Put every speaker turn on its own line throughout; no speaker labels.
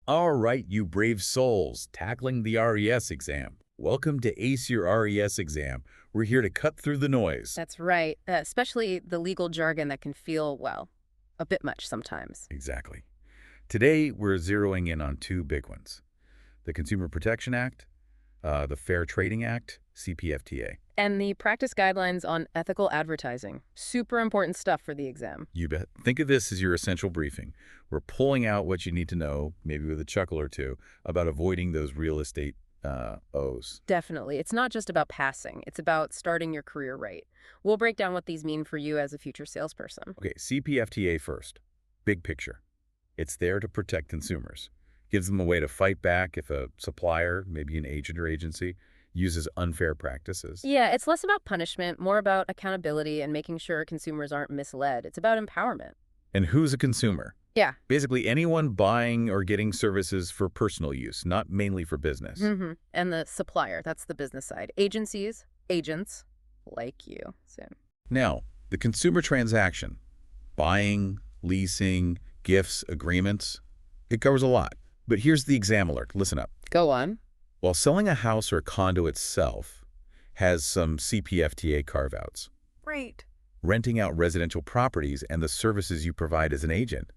All right, you brave souls, tackling the RES exam. Welcome to Ace Your RES exam. We're here to cut through the noise.
That's right, especially the legal jargon that can feel, well, a bit much sometimes.
Exactly. Today, we're zeroing in on two big ones. The Consumer Protection Act, the Fair Trading Act, CPFTA.
And the practice guidelines on ethical advertising. Super important stuff for the exam.
You bet. Think of this as your essential briefing. We're pulling out what you need to know, maybe with a chuckle or two, about avoiding those real estate O's.
Definitely. It's not just about passing. It's about starting your career right. We'll break down what these mean for you as a future salesperson.
Okay, CPFTA first. Big picture. It's there to protect consumers. Gives them a way to fight back if a supplier, maybe an agent or agency, uses unfair practices.
Yeah, it's less about punishment, more about accountability and making sure consumers aren't misled. It's about empowerment.
And who's a consumer?
Yeah.
Basically anyone buying or getting services for personal use, not mainly for business.
And the supplier, that's the business side. Agencies, agents, like you. So.
Now, the consumer transaction, buying, leasing, gifts, agreements, it covers a lot. But here's the exam alert. Listen up.
Go on.
While selling a house or a condo itself has some CPFTA carve-outs,
Right.
renting out residential properties and the services you provide as an agent,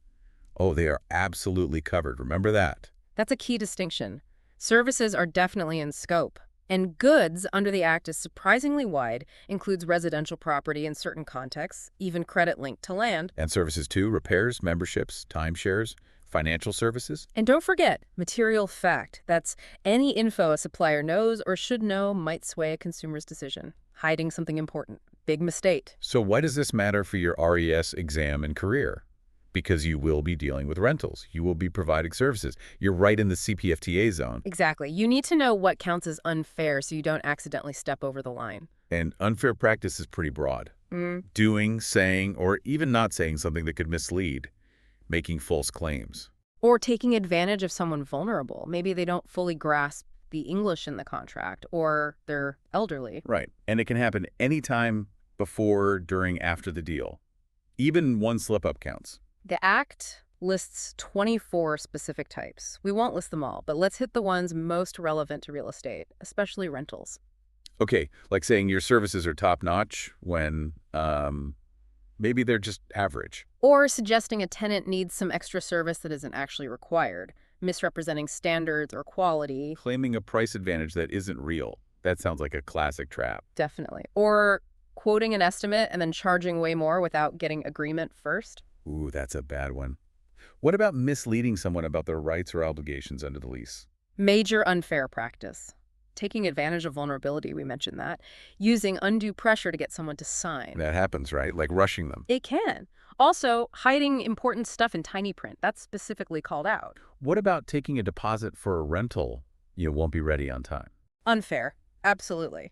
oh, they are absolutely covered. Remember that.
That's a key distinction. Services are definitely in scope. And goods under the Act is surprisingly wide, includes residential property in certain contexts, even credit linked to land.
And services too, repairs, memberships, timeshares, financial services.
And don't forget, material fact. That's any info a supplier knows or should know might sway a consumer's decision. Hiding something important. Big mistake.
So why does this matter for your RES exam and career? Because you will be dealing with rentals. You will be providing services. You're right in the CPFTA zone.
Exactly. You need to know what counts as unfair so you don't accidentally step over the line.
And unfair practice is pretty broad. Doing, saying, or even not saying something that could mislead, making false claims.
Or taking advantage of someone vulnerable. Maybe they don't fully grasp the English in the contract, or they're elderly.
Right. And it can happen anytime before, during, after the deal. Even one slip-up counts.
The Act lists 24 specific types. We won't list them all, but let's hit the ones most relevant to real estate, especially rentals.
Okay, like saying your services are top-notch when maybe they're just average.
Or suggesting a tenant needs some extra service that isn't actually required, misrepresenting standards or quality.
Claiming a price advantage that isn't real. That sounds like a classic trap.
Definitely. Or quoting an estimate and then charging way more without getting agreement first.
Ooh, that's a bad one. What about misleading someone about their rights or obligations under the lease?
Major unfair practice. Taking advantage of vulnerability, we mentioned that. Using undue pressure to get someone to sign.
That happens, right? Like rushing them.
It can. Also, hiding important stuff in tiny print. That's specifically called out.
What about taking a deposit for a rental you won't be ready on time?
Unfair. Absolutely.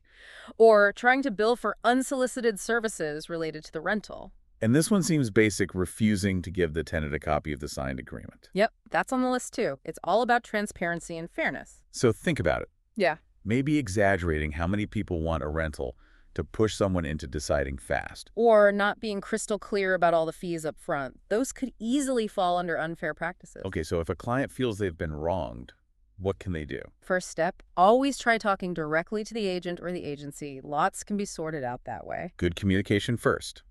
Or trying to bill for unsolicited services related to the rental.
And this one seems basic, refusing to give the tenant a copy of the signed agreement.
Yep, that's on the list too. It's all about transparency and fairness.
So think about it.
Yeah.
Maybe exaggerating how many people want a rental to push someone into deciding fast.
Or not being crystal clear about all the fees up front. Those could easily fall under unfair practices.
Okay, so if a client feels they've been wronged, what can they do?
First step, always try talking directly to the agent or the agency. Lots can be sorted out that way.
Good communication first.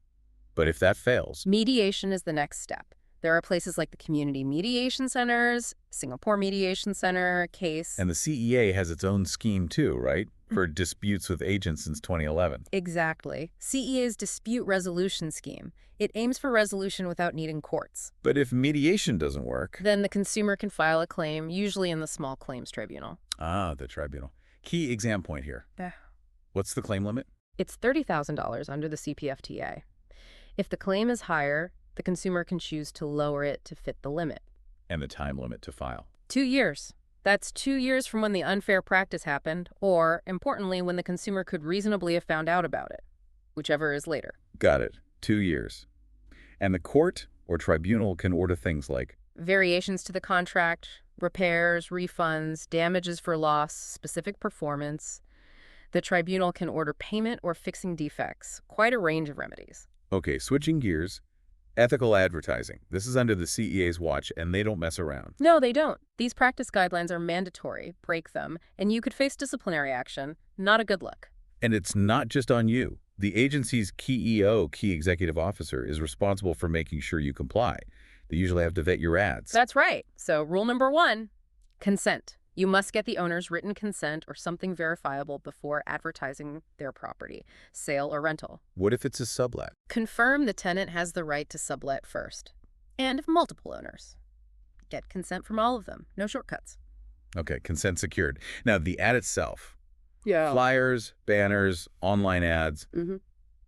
But if that fails,
Mediation is the next step. There are places like the Community Mediation Centers, Singapore Mediation Center, CASE.
and the CEA has its own scheme too, right? For disputes with agents since 2011.
Exactly. CEA's Dispute Resolution Scheme. It aims for resolution without needing courts.
But if mediation doesn't work,
Then the consumer can file a claim, usually in the Small Claims Tribunal.
the tribunal. Key exam point here.
Yeah.
What's the claim limit?
It's $30,000 under the CPFTA. If the claim is higher, the consumer can choose to lower it to fit the limit.
And the time limit to file.
2 years. That's 2 years from when the unfair practice happened, or, importantly, when the consumer could reasonably have found out about it, whichever is later.
Got it. 2 years. And the court or tribunal can order things like
Variations to the contract, repairs, refunds, damages for loss, specific performance. The tribunal can order payment or fixing defects, quite a range of remedies.
okay, switching gears, Ethical advertising. This is under the CEA's watch, and they don't mess around.
No, they don't. These practice guidelines are mandatory. Break them, and you could face disciplinary action. Not a good look.
And it's not just on you. The agency's key EO, key executive officer, is responsible for making sure you comply. They usually have to vet your ads.
That's right. So rule number 1, consent. You must get the owner's written consent or something verifiable before advertising their property, sale or rental.
What if it's a sublet?
Confirm the tenant has the right to sublet first. And if multiple owners. Get consent from all of them. No shortcuts.
Okay, consent secured. Now, the ad itself.
Yeah.
Flyers, banners, online ads.
Mm-hmm.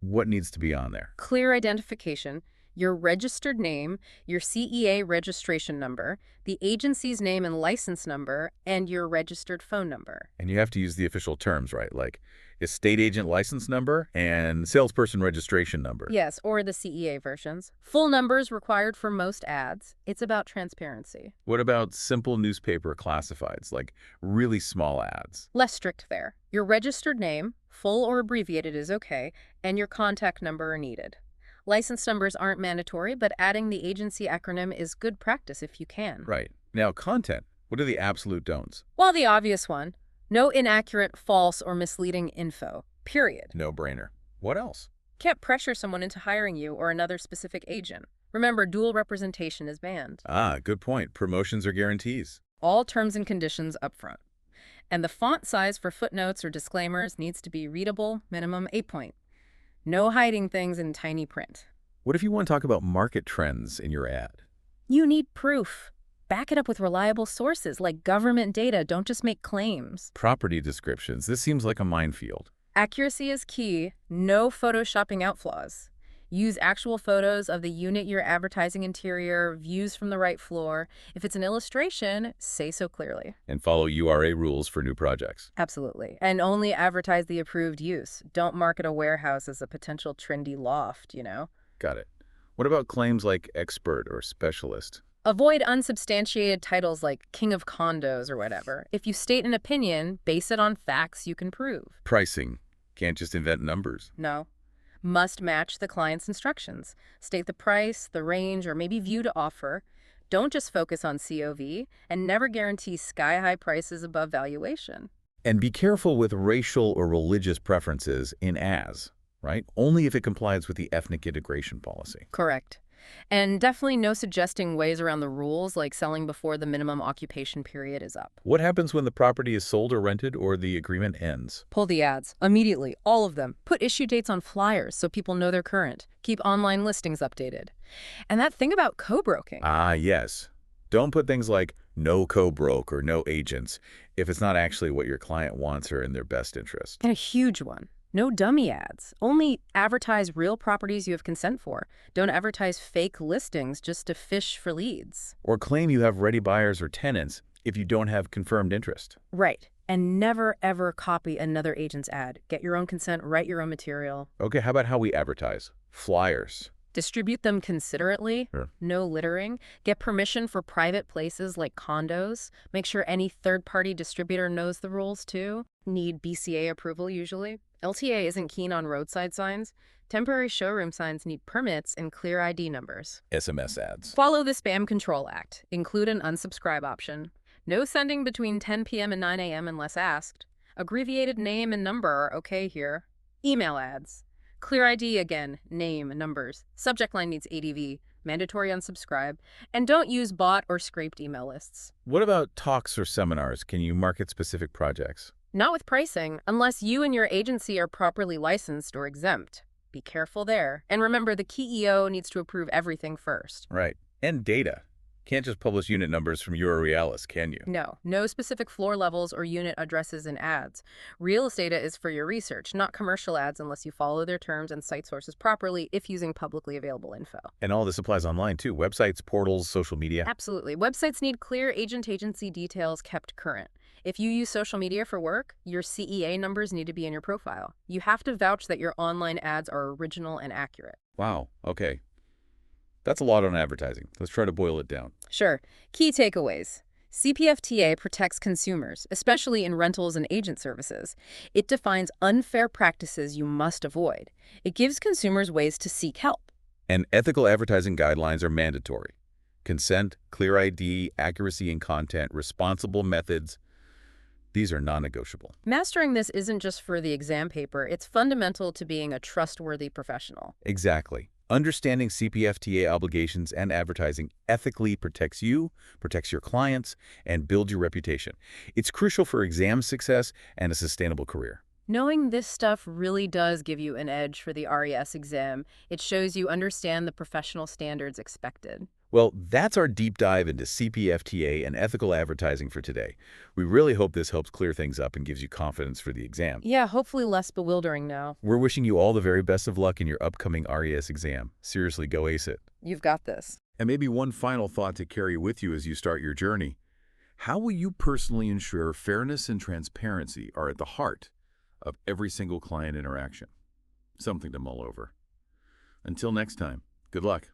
What needs to be on there?
Clear identification, your registered name, your CEA registration number, the agency's name and license number, and your registered phone number.
And you have to use the official terms, right? Like estate agent license number and salesperson registration number.
Yes, or the CEA versions. Full numbers required for most ads. It's about transparency.
What about simple newspaper classifieds, like really small ads?
Less strict there. Your registered name, full or abbreviated is okay, and your contact number are needed. License numbers aren't mandatory, but adding the agency acronym is good practice if you can.
Right. Now, content. What are the absolute don'ts?
Well, the obvious one. No inaccurate, false, or misleading info. Period.
No-brainer. What else?
Can't pressure someone into hiring you or another specific agent. Remember, dual representation is banned.
Ah, good point. Promotions or guarantees.
All terms and conditions up front. And the font size for footnotes or disclaimers needs to be readable, minimum 8-point. No hiding things in tiny print.
What if you want to talk about market trends in your ad?
You need proof. Back it up with reliable sources like government data. Don't just make claims.
Property descriptions. This seems like a minefield.
Accuracy is key. No photoshopping out flaws. Use actual photos of the unit you're advertising interior, views from the right floor. If it's an illustration, say so clearly.
And follow URA rules for new projects.
Absolutely. And only advertise the approved use. Don't market a warehouse as a potential trendy loft, you know?
Got it. What about claims like expert or specialist?
Avoid unsubstantiated titles like king of condos or whatever. If you state an opinion, base it on facts you can prove.
Pricing. Can't just invent numbers.
No. Must match the client's instructions. State the price, the range, or maybe view to offer. Don't just focus on COV, and never guarantee sky-high prices above valuation.
And be careful with racial or religious preferences in ads, right? Only if it complies with the ethnic integration policy.
Correct. And definitely no suggesting ways around the rules, like selling before the minimum occupation period is up.
What happens when the property is sold or rented or the agreement ends?
Pull the ads. Immediately. All of them. Put issue dates on flyers so people know they're current. Keep online listings updated. And that thing about co-broking.
Ah, yes. Don't put things like no co-broke or no agents if it's not actually what your client wants or in their best interest.
And a huge one. No dummy ads. Only advertise real properties you have consent for. Don't advertise fake listings just to fish for leads.
Or claim you have ready buyers or tenants if you don't have confirmed interest.
Right. And never, ever copy another agent's ad. Get your own consent, write your own material.
Okay, how about how we advertise? Flyers.
Distribute them considerately.
Sure.
No littering. Get permission for private places like condos. Make sure any third-party distributor knows the rules too. Need BCA approval usually. LTA isn't keen on roadside signs. Temporary showroom signs need permits and clear ID numbers.
SMS ads.
Follow the Spam Control Act. Include an unsubscribe option. No sending between 10 p.m. and 9 a.m. unless asked. Abbreviated name and number are okay here. Email ads. Clear ID again, name, numbers. Subject line needs ADV, mandatory unsubscribe, and don't use bot or scraped email lists.
What about talks or seminars? Can you market specific projects?
Not with pricing, unless you and your agency are properly licensed or exempt. Be careful there. And remember, the key EO needs to approve everything first.
Right. And data. Can't just publish unit numbers from Realis, can you?
No specific floor levels or unit addresses in ads. Real estate is for your research, not commercial ads unless you follow their terms and cite sources properly if using publicly available info.
And all this applies online too. Websites, portals, social media.
Absolutely. Websites need clear agent-agency details kept current. If you use social media for work, your CEA numbers need to be in your profile. You have to vouch that your online ads are original and accurate.
Wow. Okay. That's a lot on advertising. Let's try to boil it down.
Sure. Key takeaways. CPFTA protects consumers, especially in rentals and agent services. It defines unfair practices you must avoid. It gives consumers ways to seek help.
And ethical advertising guidelines are mandatory. Consent, clear ID, accuracy in content, responsible methods, these are non-negotiable.
Mastering this isn't just for the exam paper, it's fundamental to being a trustworthy professional.
Exactly. Understanding CPFTA obligations and advertising ethically protects you, protects your clients, and builds your reputation. It's crucial for exam success and a sustainable career.
Knowing this stuff really does give you an edge for the RES exam. It shows you understand the professional standards expected.
Well, that's our deep dive into CPFTA and ethical advertising for today. We really hope this helps clear things up and gives you confidence for the exam.
Yeah, hopefully less bewildering now.
We're wishing you all the very best of luck in your upcoming RES exam. Seriously, go ace it.
You've got this.
And maybe one final thought to carry with you as you start your journey. How will you personally ensure fairness and transparency are at the heart of every single client interaction? Something to mull over. Until next time, good luck.